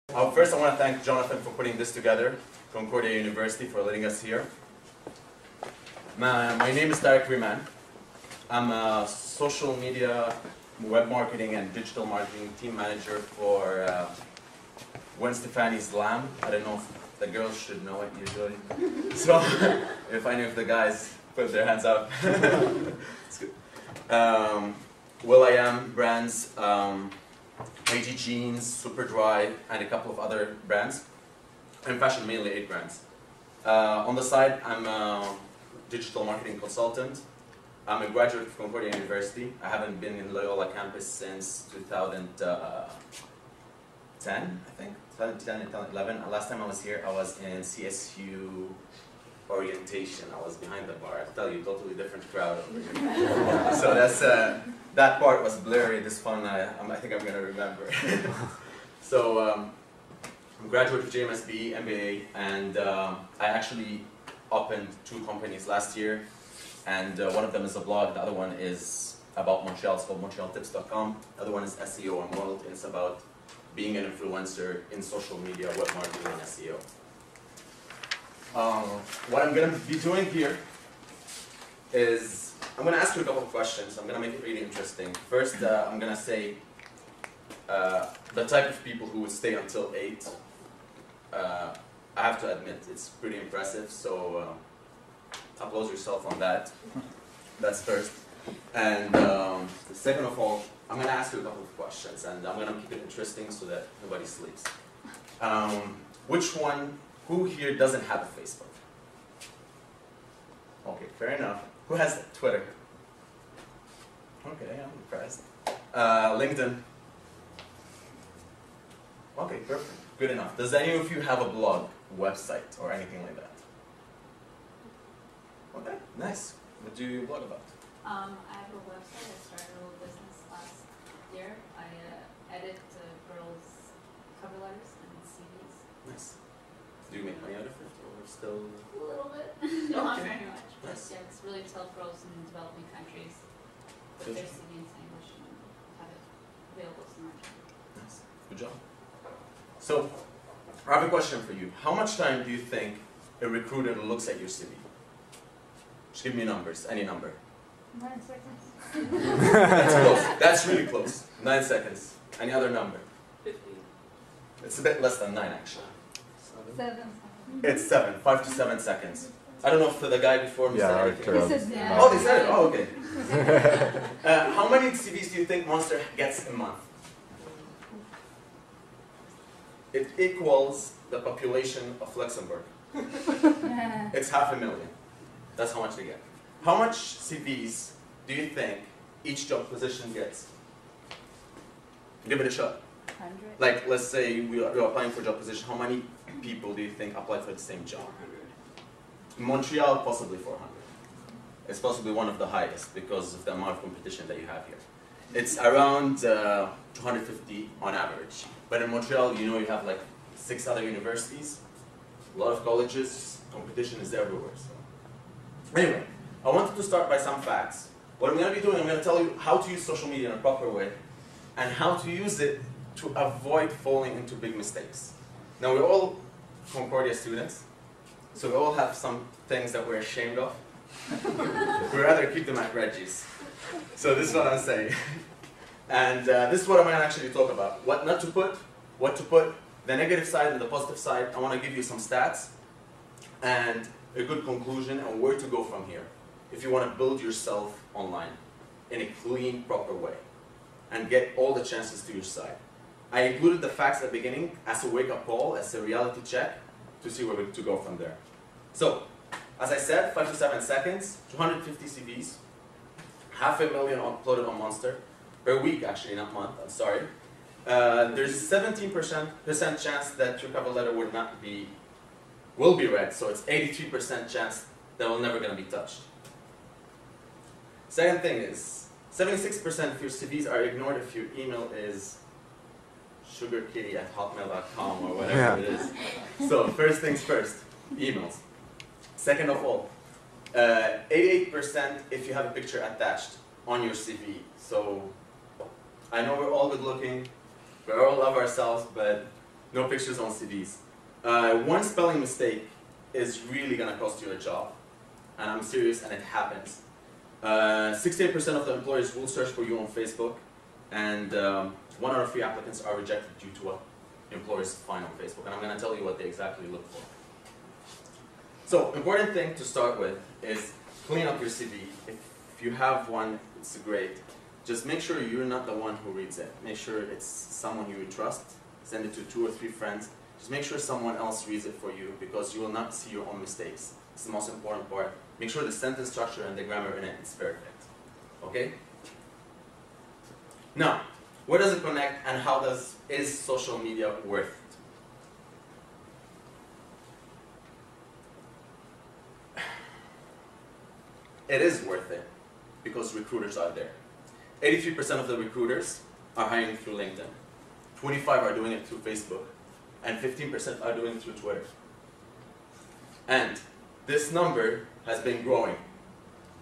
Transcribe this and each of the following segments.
First, I want to thank Jonathan for putting this together, Concordia University for letting us here. My name is Tarek Riman. I'm a social media, web marketing, and digital marketing team manager for Gwen Stefani's Lamb. I don't know if the girls should know it usually. So, if any of the guys put their hands up. It's good. will.i.am brands, AG Jeans, Superdry, and a couple of other brands. In fashion, mainly 8 brands. On the side, I'm a digital marketing consultant. I'm a graduate of Concordia University. I haven't been in Loyola campus since 2010, I think. 2010 and 2011. Last time I was here, I was in CSU orientation. I was behind the bar. I tell you, totally different crowd over here. So that's that part was blurry. This one, I think I'm gonna remember. So I'm a graduate of JMSB, MBA, and I actually opened 2 companies last year. And one of them is a blog. The other one is about Montreal. It's called MontrealTips.com. The other one is SEO and World. It's about being an influencer in social media, web marketing, and SEO. What I'm going to be doing here is I'm going to ask you a couple of questions. I'm going to make it really interesting. First, I'm going to say the type of people who would stay until 8. I have to admit, it's pretty impressive. So applaud yourself on that. That's first. And second of all, I'm going to ask you a couple of questions, and I'm going to keep it interesting so that nobody sleeps. Who here doesn't have a Facebook? Okay, fair enough. Who has Twitter? Okay, I'm impressed. LinkedIn? Okay, perfect. Good enough. Does any of you have a blog, website, or anything like that? Okay, nice. What do you blog about? I have a website. I started a little business last year. I edit girls' cover letters and CVs. Nice. Do you make money out of it, or still? A little bit. Not very much. But Nice. yeah, it's really to help girls in developing countries put their CV into English and have it available to them. Nice. Good job. So, I have a question for you. How much time do you think a recruiter looks at your CV? Just give me numbers, any number. 9 seconds. That's close. That's really close. 9 seconds. Any other number? 50. It's a bit less than 9, actually. 7. It's 7. 5 to 7 seconds. I don't know if the guy before me said anything. Yeah. Oh, they said it. Oh, okay. How many CVs do you think Monster gets a month? It equals the population of Luxembourg. It's 500,000. That's how much they get. How much CVs do you think each job position gets? Give it a shot. 100. Like, let's say we are applying for a job position. How many people do you think apply for the same job? In Montreal, possibly 400. It's possibly one of the highest because of the amount of competition that you have here. It's around 250 on average. But in Montreal, you know, you have like 6 other universities, a lot of colleges, competition is everywhere. So. Anyway, I wanted to start by some facts. What I'm going to be doing, I'm going to tell you how to use social media in a proper way and how to use it to avoid falling into big mistakes. Now, we're all Concordia students, so we all have some things that we're ashamed of. We'd rather keep them at Reggie's. So this is what I'm saying. And this is what I'm going to actually talk about. What not to put, what to put, the negative side and the positive side. I want to give you some stats and a good conclusion and where to go from here if you want to build yourself online in a clean, proper way and get all the chances to your side. I included the facts at the beginning as a wake-up call, as a reality check to see where to go from there. So, as I said, 5 to 7 seconds, 250 CVs, 500,000 uploaded on Monster, per week actually, not month, I'm sorry. There's a 17% chance that your cover letter will be read, so it's 83% chance that we're never going to be touched. Second thing is, 76% of your CVs are ignored if your email is sugarkitty@hotmail.com or whatever it is. So first things first, emails. Second of all, 88% if you have a picture attached on your CV. So I know we're all good looking, we all love ourselves, but No pictures on CVs. One spelling mistake is really going to cost you a job. And I'm serious, and it happens. 68% of the employers will search for you on Facebook, and 1 out of 3 applicants are rejected due to what employers find on Facebook. And I'm going to tell you what they exactly look for. So, important thing to start with is clean up your CV. If you have one, it's great. Just make sure you're not the one who reads it. Make sure it's someone you trust. Send it to 2 or 3 friends. Just make sure someone else reads it for you, because you will not see your own mistakes. It's the most important part. Make sure the sentence structure and the grammar in it is perfect. Okay? Now, where does it connect, and how is social media worth it? It is worth it because recruiters are there. 83% of the recruiters are hiring through LinkedIn. 25% are doing it through Facebook. And 15% are doing it through Twitter. And this number has been growing.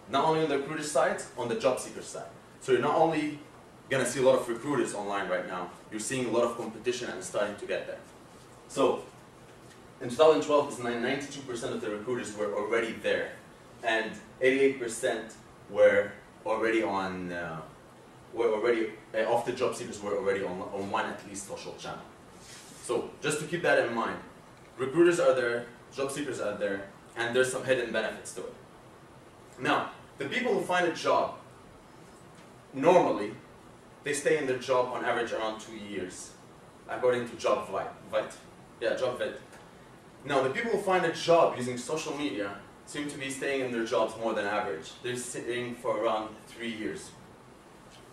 Not only on the recruiter side, on the job seeker side. So you're not only going to see a lot of recruiters online right now, you're seeing a lot of competition and starting to get there. So in 2012, 92% of the recruiters were already there. And 88% were already on, of the job seekers were already on one at least social channel. So just to keep that in mind, recruiters are there, job seekers are there, and there's some hidden benefits to it. Now, the people who find a job, normally, they stay in their job on average around 2 years, according to JobVite. Now, the people who find a job using social media seem to be staying in their jobs more than average. They're staying for around 3 years.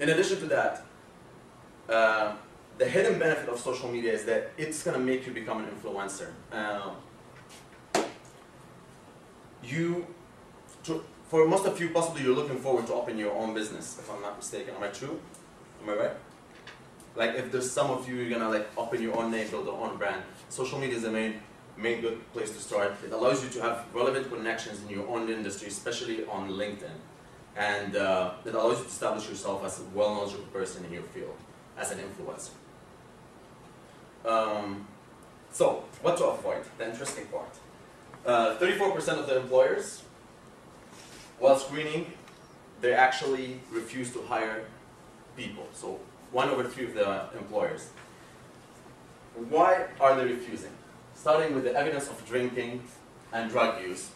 In addition to that, the hidden benefit of social media is that it's going to make you become an influencer. For most of you, possibly you're looking forward to open your own business, if I'm not mistaken. Am I true? Am I right? Like if there's some of you, you're going to open your own name, build your own brand. Social media is the main good place to start. It allows you to have relevant connections in your own industry, especially on LinkedIn. And it allows you to establish yourself as a well-knowledgeable person in your field, as an influencer. So, what to avoid? The interesting part. 34% of the employers, while screening, they actually refuse to hire people. So, 1 over 3 of the employers. Why are they refusing? Starting with the evidence of drinking and drug use.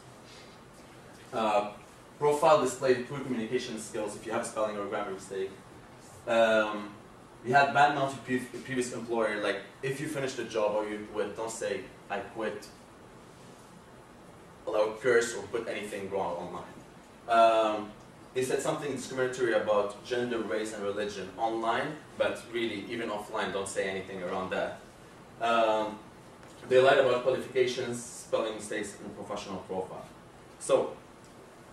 Profile displayed poor communication skills if you have a spelling or grammar mistake. You had bad mouth to previous employer, like if you finish the job or you quit, don't say I quit, allow curse or put anything wrong online. They said something discriminatory about gender, race, and religion online, but really, even offline, don't say anything around that. They lied about qualifications, spelling mistakes, and professional profile. So,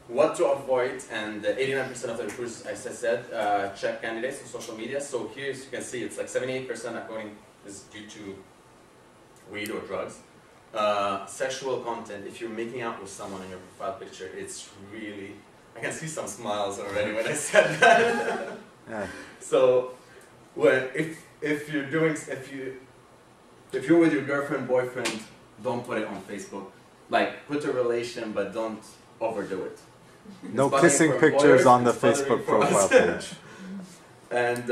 what to avoid, and 89% of the recruiters, as I said, check candidates on social media. So here, as you can see, it's like 78% according is due to weed or drugs. Sexual content, if you're making out with someone in your profile picture, it's really, I can see some smiles already when I said that. Yeah. So, if you're with your girlfriend, boyfriend, don't put it on Facebook. Like, put a relation, but don't overdo it. No kissing pictures on the Facebook profile page. And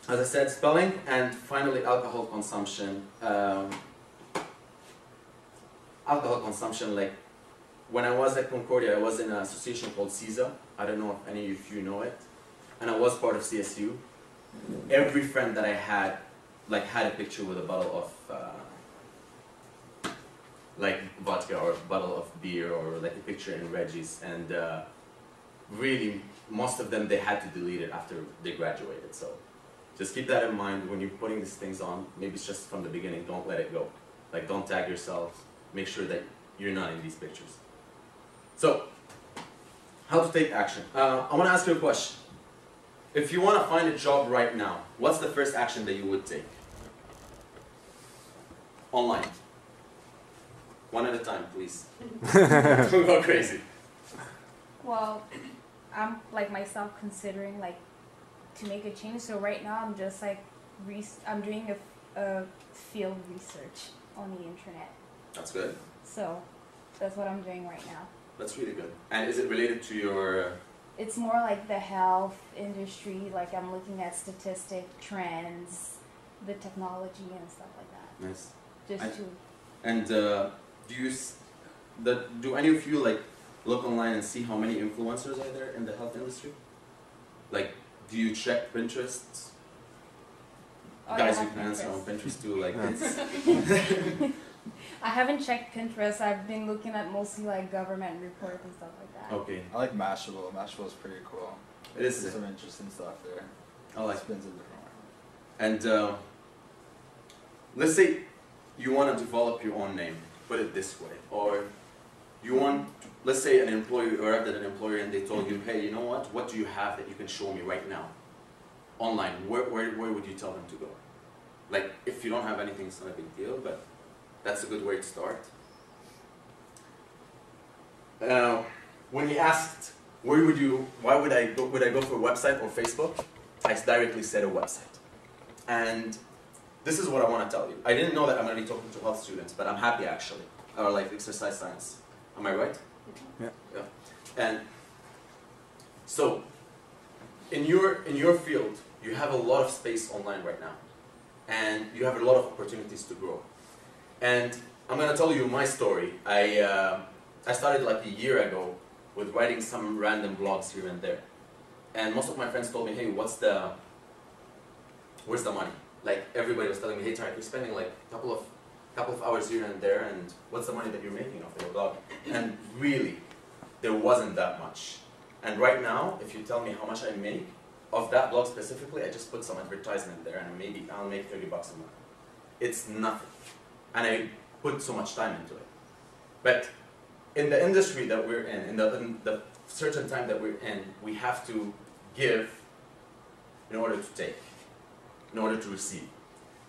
as I said, spelling, and finally alcohol consumption. Alcohol consumption, like when I was at Concordia, I was in an association called CISA. I don't know if any of you know it. And I was part of CSU. Every friend that I had, had a picture with a bottle of like vodka or a bottle of beer or like a picture in Reggie's, and really most of them, they had to delete it after they graduated. So just keep that in mind when you're putting these things on. Maybe it's just from the beginning, don't let it go. Like don't tag yourselves, make sure that you're not in these pictures. So how to take action. I want to ask you a question. If you want to find a job right now, what's the first action that you would take? Online. One at a time, please. Don't go crazy. Well, I'm like myself considering like to make a change. So right now I'm just like I'm doing field research on the internet. That's good. So that's what I'm doing right now. That's really good. And is it related to your... It's more like the health industry, like I'm looking at statistic trends, the technology and stuff like that. Nice. Just to... And do any of you like look online and see how many influencers are there in the health industry? Like, do you check Pinterest? Oh, Guys, yeah, you can answer on Pinterest too. Like, Pinterest. I haven't checked Pinterest. I've been looking at mostly like government reports and stuff like that. Okay. I like Mashable. Mashable is pretty cool. It is. There's some interesting stuff there. I like. Spins a different way. And let's say you want to develop your own name. Put it this way, or you want, let's say an employer arrived at an employer and they told you, hey, you know what? What do you have that you can show me right now, online? Where would you tell them to go? Like, if you don't have anything, it's not a big deal, but that's a good way to start. When he asked, why would I go for a website or Facebook? I directly said a website. And this is what I want to tell you. I didn't know that I'm going to be talking to health students, but I'm happy actually. Or like exercise science. Am I right? Yeah. Yeah. And so, in your field, you have a lot of space online right now. And you have a lot of opportunities to grow. And I'm going to tell you my story. I started like a year ago with writing some random blogs here and there. And most of my friends told me, hey, where's the money? Like everybody was telling me, hey Tarek, you're spending like a couple of hours here and there, and what's the money that you're making off your blog? And really, there wasn't that much. And right now, if you tell me how much I make of that blog specifically, I just put some advertisement there and maybe I'll make $30 a month. It's nothing. And I put so much time into it. But in the industry that we're in the certain time that we're in, we have to give in order to take, in order to receive.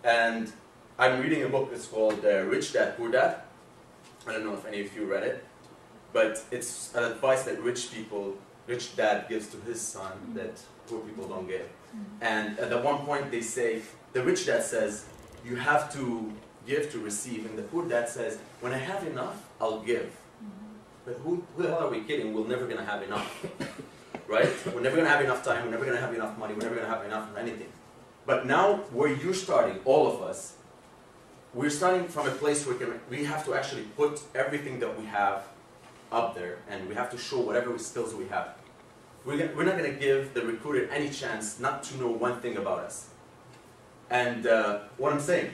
And I'm reading a book, it's called Rich Dad, Poor Dad. I don't know if any of you read it, but it's an advice that rich dad gives to his son that poor people don't get. And at one point they say, the rich dad says, you have to give to receive, and the poor dad says, when I have enough, I'll give. But who the hell are we kidding? We're never going to have enough, right? We're never going to have enough time, we're never going to have enough money, we're never going to have enough of anything. But now, where you're starting, all of us, we're starting from a place where we have to actually put everything that we have up there, and we have to show whatever skills we have. We're not going to give the recruiter any chance not to know one thing about us. And what I'm saying,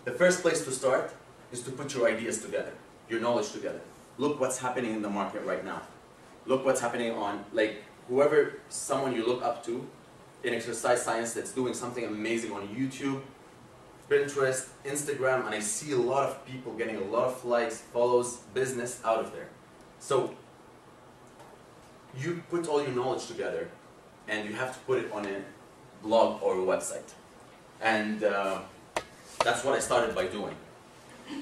the first place to start is to put your ideas together, your knowledge together. Look what's happening in the market right now. Look what's happening on, like, someone you look up to in exercise science that's doing something amazing on YouTube, Pinterest, Instagram, and I see a lot of people getting a lot of likes, follows, business out of there. So you put all your knowledge together and you have to put it on a blog or a website. And that's what I started by doing.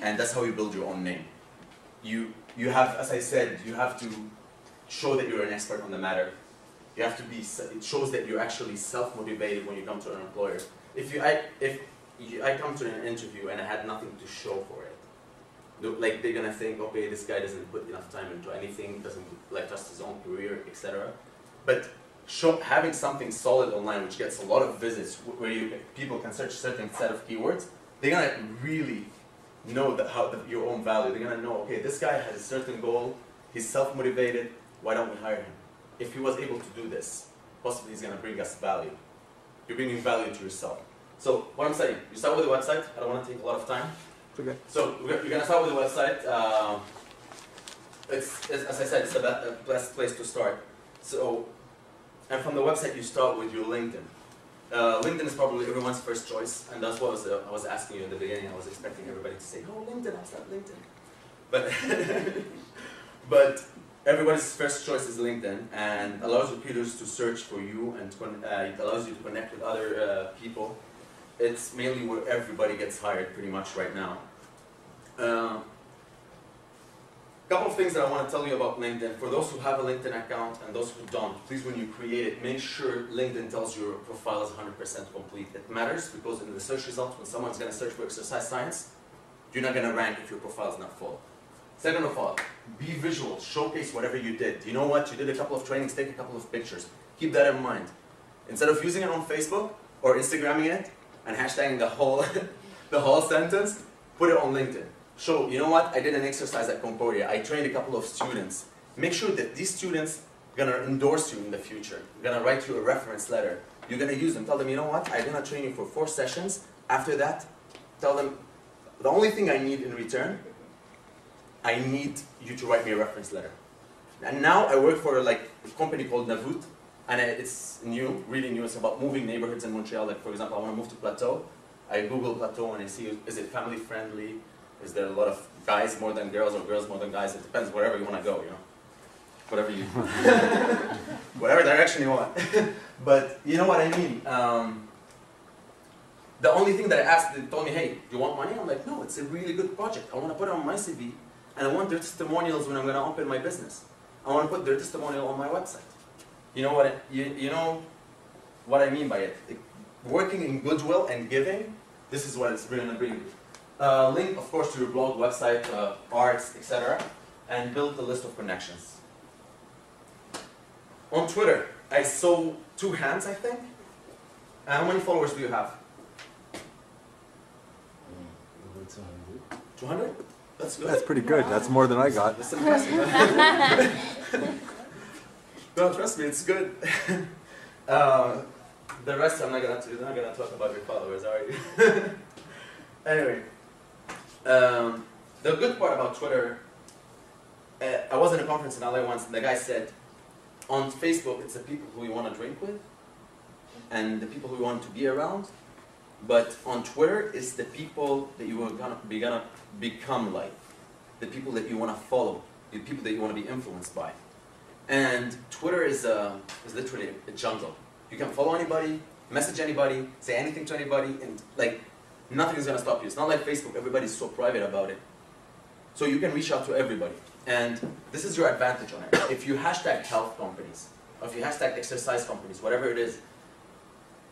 And that's how you build your own name. You have, as I said, you have to show that you're an expert on the matter. You have to be, it shows that you're actually self-motivated when you come to an employer. If I come to an interview and I had nothing to show for it, like they're gonna think, okay, this guy doesn't put enough time into anything, doesn't like trust his own career, etc. But having something solid online, which gets a lot of visits, where people can search a certain set of keywords, they're gonna really know your own value. They're gonna know, okay, this guy has a certain goal, he's self-motivated, why don't we hire him? If he was able to do this, possibly he's gonna bring us value. You're bringing value to yourself. So what I'm saying, you start with a website. I don't want to take a lot of time. Okay. So you're gonna start with a website. As I said, it's the best place to start. So, and from the website you start with your LinkedIn. LinkedIn is probably everyone's first choice, and that's what I was asking you in the beginning. I was expecting everybody to say, "Oh, LinkedIn, I'll start LinkedIn," but but everybody's first choice is LinkedIn, and allows recruiters to search for you, and it allows you to connect with other people. It's mainly where everybody gets hired pretty much right now. Couple of things that I want to tell you about LinkedIn. For those who have a LinkedIn account and those who don't, please when you create it, make sure LinkedIn tells your profile is 100% complete. It matters because in the search results, when someone's going to search for exercise science, you're not going to rank if your profile is not full. Second of all, be visual, showcase whatever you did. You know what, you did a couple of trainings, take a couple of pictures. Keep that in mind. Instead of using it on Facebook or Instagramming it and hashtagging the whole, the whole sentence, put it on LinkedIn. Show, you know what, I did an exercise at Concordia. I trained a couple of students. Make sure that these students are going to endorse you in the future. They're going to write you a reference letter. You're going to use them. Tell them, you know what, I'm going to train you for 4 sessions. After that, tell them, the only thing I need in return, I need you to write me a reference letter. And now I work for like a company called Navout, and it's new, really new. It's about moving neighborhoods in Montreal. Like for example, I want to move to Plateau. I Google Plateau and I see, is it family friendly? Is there a lot of guys more than girls or girls more than guys? It depends, wherever you want to go, you know. Whatever you, whatever direction you want. But you know what I mean. The only thing that I asked, they told me, hey, do you want money? I'm like, no, it's a really good project. I want to put it on my CV, and I want their testimonials when I'm going to open my business. I want to put their testimonial on my website. You know what? You know what I mean by it. Working in goodwill and giving, this is what it's going to bring you. Link, of course, to your blog, website, arts, etc., and build a list of connections. On Twitter, I saw 2 hands, I think. How many followers do you have? 200? That's good. That's pretty good. That's more than I got. That's impressive. No, trust me, it's good. The rest, I'm not gonna talk about your followers, are you? Anyway, the good part about Twitter, I was in a conference in LA once, and the guy said, on Facebook, it's the people who you want to drink with, and the people who you want to be around. But on Twitter, it's the people that you are gonna become like, the people that you want to follow, the people that you want to be influenced by. And Twitter is literally a jungle. You can follow anybody, message anybody, say anything to anybody, and like nothing is gonna stop you. It's not like Facebook. Everybody's so private about it. So you can reach out to everybody, and this is your advantage on it. If you hashtag health companies, or if you hashtag exercise companies, whatever it is,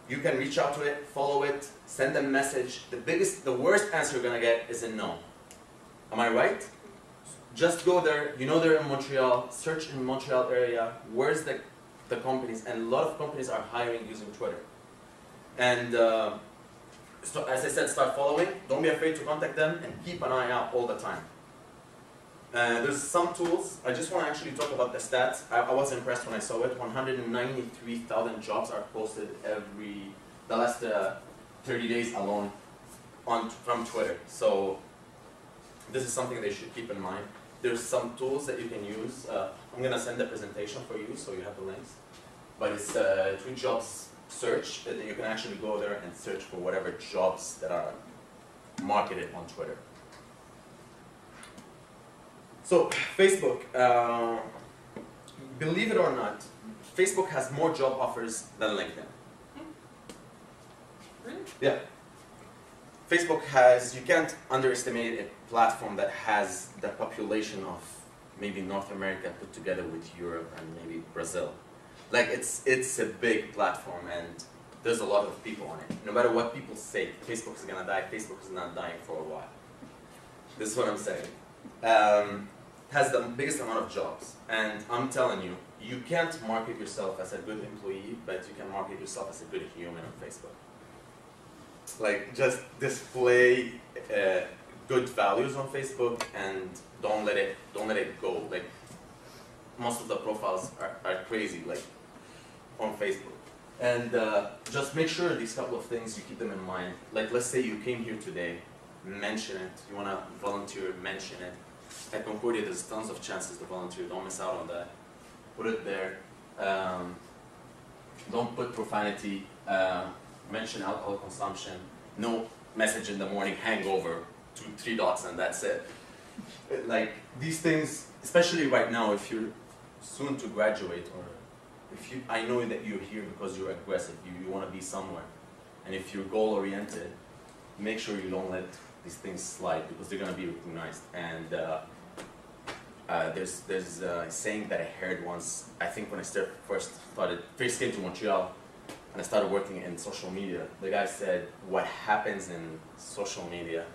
you can reach out to it, follow it, send them a message. The worst answer you're gonna get is a no. Am I right? Just go there, you know they're in Montreal, search in Montreal area, where's the companies, and a lot of companies are hiring using Twitter. And so as I said, start following, don't be afraid to contact them, and keep an eye out all the time. There's some tools, I just want to actually talk about the stats. I was impressed when I saw it. 193,000 jobs are posted the last 30 days alone from Twitter. So this is something they should keep in mind. There's some tools that you can use. I'm going to send a presentation for you so you have the links. But it's Tweet Jobs Search, that you can actually go there and search for whatever jobs that are marketed on Twitter. So Facebook, believe it or not, Facebook has more job offers than LinkedIn. Really? Yeah. Facebook has, you can't underestimate a platform that has the population of maybe North America put together with Europe and maybe Brazil. Like it's a big platform, and there's a lot of people on it. No matter what people say, Facebook is gonna die, Facebook is not dying for a while. This is what I'm saying. Has the biggest amount of jobs, and I'm telling you, you can't market yourself as a good employee, but you can market yourself as a good human on Facebook. Like, just display good values on Facebook, and don't let it go. Like, most of the profiles are crazy, like on Facebook. And just make sure these couple of things, you keep them in mind. Like, let's say you came here today, mention it. You want to volunteer, mention it. At Concordia, there's tons of chances to volunteer. Don't miss out on that. Put it there. Don't put profanity. Mention alcohol consumption. No message in the morning, hangover, 2-3 dots, and that's it. Like, these things, especially right now, if you're soon to graduate, or I know that you're here because you're aggressive, you want to be somewhere. And if you're goal-oriented, make sure you don't let these things slide, because they're going to be recognized. And There's a saying that I heard once, I think when I first came to Montreal, and I started working in social media. The guy said, what happens in social media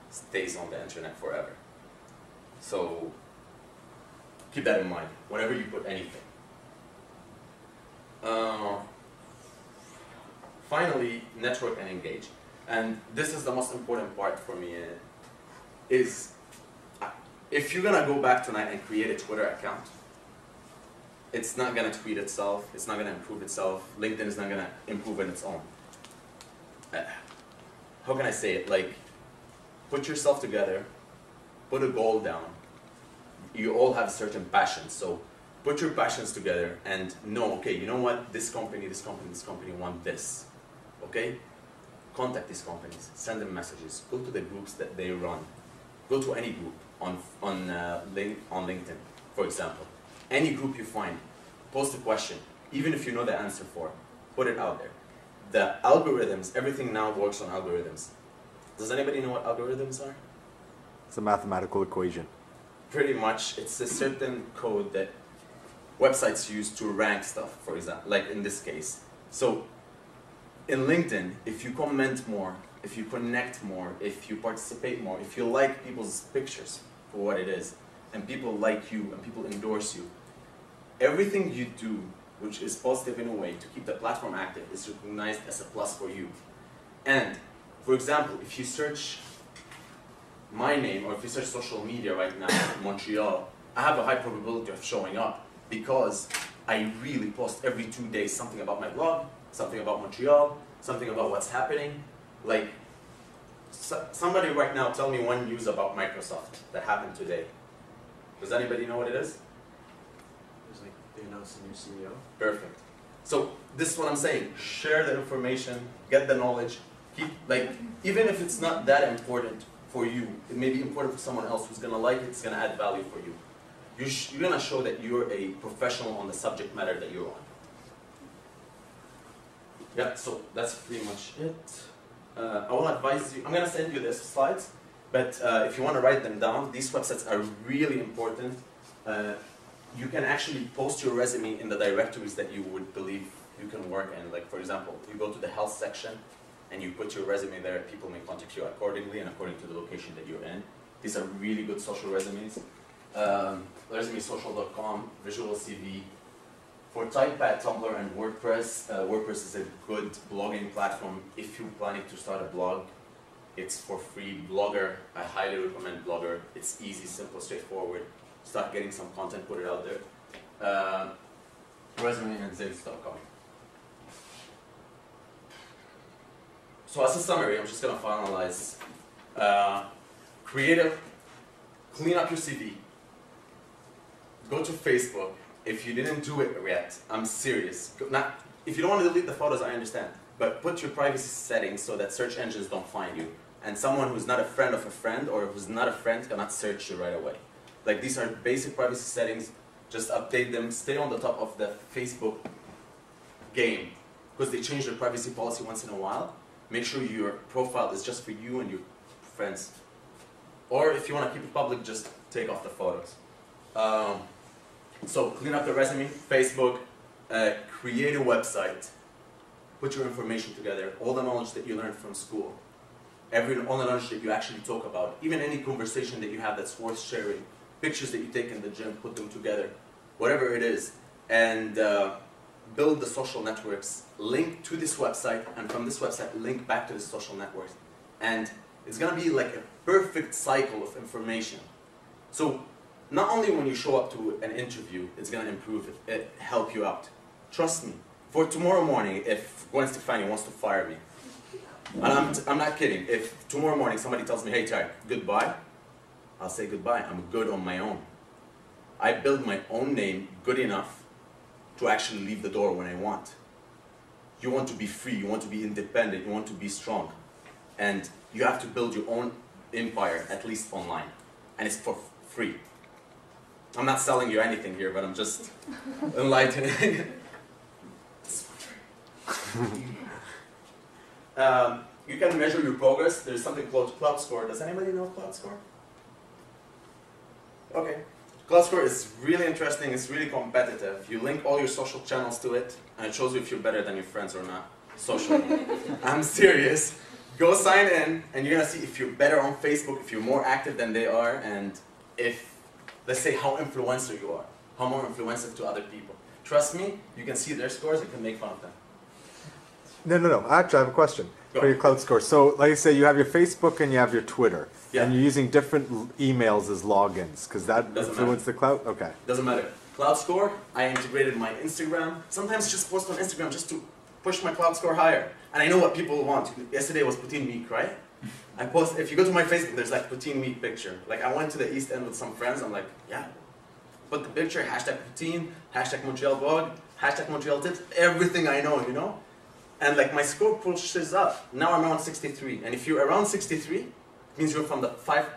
stays on the internet forever. So keep that in mind, whenever you put anything. Finally, network and engage. And this is the most important part for me, is if you're gonna go back tonight and create a Twitter account, it's not gonna tweet itself, it's not gonna improve itself, LinkedIn is not gonna improve on its own. How can I say it? Like, put yourself together, put a goal down. You all have certain passions, so put your passions together and know, okay, you know what, this company want this, okay? Contact these companies, send them messages, go to the groups that they run. Go to any group on LinkedIn, for example. Any group you find, post a question, even if you know the answer for, put it out there. The algorithms, everything now works on algorithms. Does anybody know what algorithms are? It's a mathematical equation. Pretty much, it's a certain code that websites use to rank stuff, for example, like in this case. So, in LinkedIn, if you comment more, if you connect more, if you participate more, if you like people's pictures for what it is, and people like you and people endorse you, everything you do, which is positive in a way to keep the platform active, is recognized as a plus for you. And, for example, if you search my name, or if you search social media right now in Montreal, I have a high probability of showing up because I really post every 2 days something about my blog, something about Montreal, something about what's happening. Like, somebody right now tell me one news about Microsoft that happened today. Does anybody know what it is? It's like they announced a new CEO. Perfect. So this is what I'm saying. Share the information, get the knowledge. Keep, like, even if it's not that important for you, it may be important for someone else who's gonna like it, it's gonna add value for you. You're gonna show that you're a professional on the subject matter that you're on. Yeah, so that's pretty much it. I will advise you, I'm going to send you these slides, but if you want to write them down, these websites are really important. You can actually post your resume in the directories that you would believe you can work in. Like, for example, you go to the health section and you put your resume there, people may contact you accordingly and according to the location that you're in. These are really good social resumes. ResumeSocial.com, Visual CV. For Typepad, Tumblr, and WordPress, WordPress is a good blogging platform. If you're planning to start a blog, it's for free. Blogger, I highly recommend Blogger. It's easy, simple, straightforward. Start getting some content, put it out there. Resume and Zings.com. So as a summary, I'm just going to finalize. Creative, clean up your CV. Go to Facebook. If you didn't do it yet, I'm serious. If you don't want to delete the photos, I understand. But put your privacy settings so that search engines don't find you. And someone who's not a friend of a friend or who's not a friend cannot search you right away. Like, these are basic privacy settings. Just update them. Stay on the top of the Facebook game, because they change their privacy policy once in a while. Make sure your profile is just for you and your friends. Or if you want to keep it public, just take off the photos. So clean up the resume, Facebook, create a website, put your information together, all the knowledge that you learned from school, all the knowledge that you actually talk about, even any conversation that you have that's worth sharing, pictures that you take in the gym, put them together, whatever it is, and build the social networks, link to this website, and from this website, link back to the social networks. And it's gonna be like a perfect cycle of information. So, not only when you show up to an interview, it's going to improve it, help you out. Trust me. For tomorrow morning, if Gwen Stefani wants to fire me, and I'm not kidding, if tomorrow morning somebody tells me, hey Tarek, goodbye, I'll say goodbye. I'm good on my own. I build my own name good enough to actually leave the door when I want. You want to be free, you want to be independent, you want to be strong. And you have to build your own empire, at least online. And it's for free. I'm not selling you anything here, but I'm just enlightening. You can measure your progress. There's something called Cloud Score. Does anybody know Cloud Score? Okay. Cloud Score is really interesting. It's really competitive. You link all your social channels to it, and it shows you if you're better than your friends or not socially. I'm serious. Go sign in, and you're gonna see if you're better on Facebook, if you're more active than they are, and if, let's say, how influencer you are, how more influensive to other people. Trust me, you can see their scores, you can make fun of them. No. Actually, I have a question for your cloud score. So, like I say, you have your Facebook and you have your Twitter, and you're using different emails as logins because that influences the cloud. Okay. Doesn't matter. Cloud Score, I integrated my Instagram. Sometimes just post on Instagram just to push my cloud score higher. And I know what people want. Yesterday was Poutine Week, right? I post, if you go to my Facebook, there's like Poutine Week picture. Like I went to the East End with some friends, I'm like, yeah. Put the picture, hashtag Poutine, hashtag Montreal blog, hashtag Montreal tips, everything I know, you know? And like my score pushes up. Now I'm around 63. And if you're around 63, it means you're from the 5%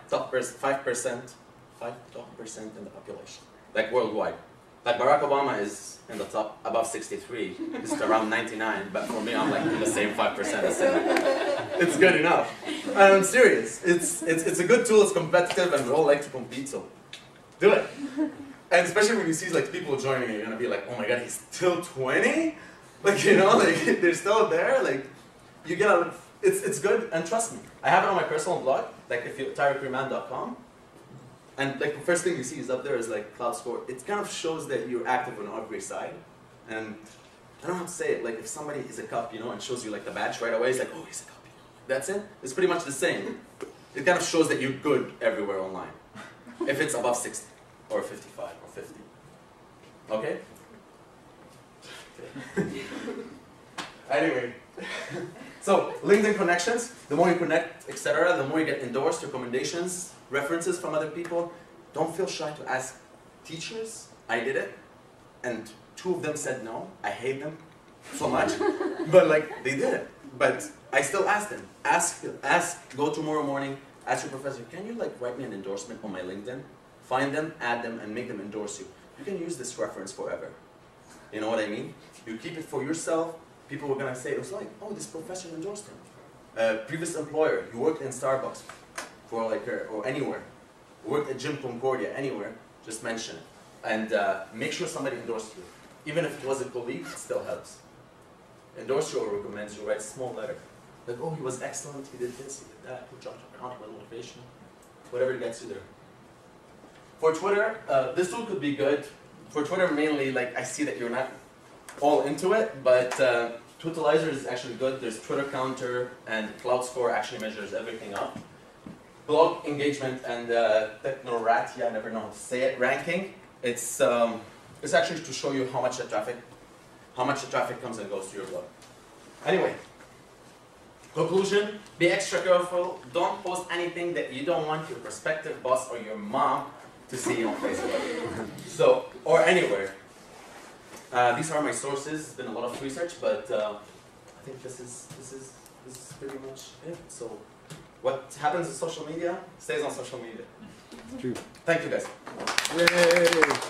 in the population, like worldwide. Like Barack Obama is in the top, above 63. He's around 99, but for me, I'm like in the same 5%. It's good enough. And I'm serious. It's a good tool. It's competitive, and we all like to compete. So do it. And especially when you see like people joining, you're gonna be like, oh my god, he's still 20. Like you know, like they're still there. Like you get a, it's good. And trust me, I have it on my personal blog. Like if you TarekRiman.com. And like the first thing you see is up there is like cloud score. It kind of shows that you're active on every side. And I don't know how to say it. Like if somebody is a cup, you know, and shows you like the badge right away, it's like, oh, he's a cup. That's it. It's pretty much the same. It kind of shows that you're good everywhere online. If it's above 60 or 55 or 50. Okay? Anyway. So LinkedIn connections, the more you connect, etc., the more you get endorsed, recommendations, references from other people. Don't feel shy to ask teachers. I did it, and 2 of them said no. I hate them so much, but like they did it. But I still asked them. Ask. Go tomorrow morning. Ask your professor. Can you like write me an endorsement on my LinkedIn? Find them, add them, and make them endorse you. You can use this reference forever. You know what I mean? You keep it for yourself. People were gonna say it was like, oh, this professor endorsed him. Previous employer, you worked in Starbucks, for like or anywhere. Worked at Gym Concordia, anywhere. Just mention it, and make sure somebody endorsed you. Even if it was a colleague, it still helps. Endorse you or recommends you. Write a small letter, like, oh, he was excellent. He did this, he did that. Good job, accountable, motivation, whatever gets you there. For Twitter, this tool could be good. For Twitter, mainly, like I see that you're not all into it, but Twitterlizer is actually good. There's Twitter Counter, and Cloud Score actually measures everything up. Blog engagement and Technoratia, I never know how to say it, ranking. It's actually to show you how much the traffic comes and goes to your blog. Anyway, conclusion: be extra careful. Don't post anything that you don't want your prospective boss or your mom to see on Facebook. So, or anywhere. These are my sources. It's been a lot of research, but I think this is pretty much it. So, what happens in social media stays on social media. True. Thank you, guys. Yay!